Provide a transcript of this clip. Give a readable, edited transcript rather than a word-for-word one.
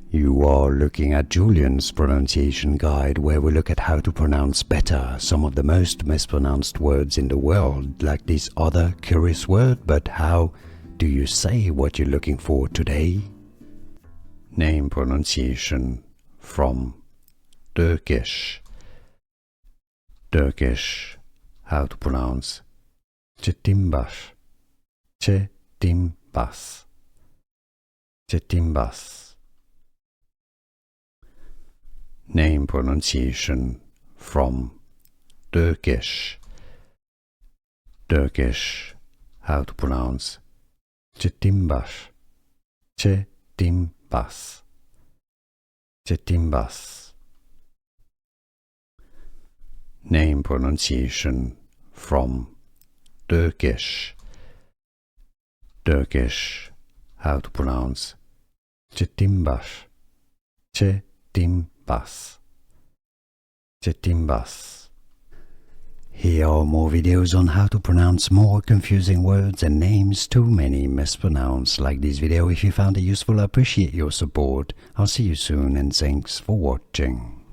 You are looking at Julian's pronunciation guide, where we look at how to pronounce better some of the most mispronounced words in the world, like this other curious word. But how do you say what you're looking for today? Name pronunciation from Turkish. Turkish. How to pronounce Cetinbas. Cetinbas. Cetinbas. Name pronunciation from Turkish. Turkish. How to pronounce Cetinbas. Cetinbas. Cetinbas. Name pronunciation from Turkish. Turkish. How to pronounce Cetinbas. Cetinbas. Cetinbas. Here are more videos on how to pronounce more confusing words and names too many mispronounced. Like this video if you found it useful. I appreciate your support. I'll see you soon and thanks for watching.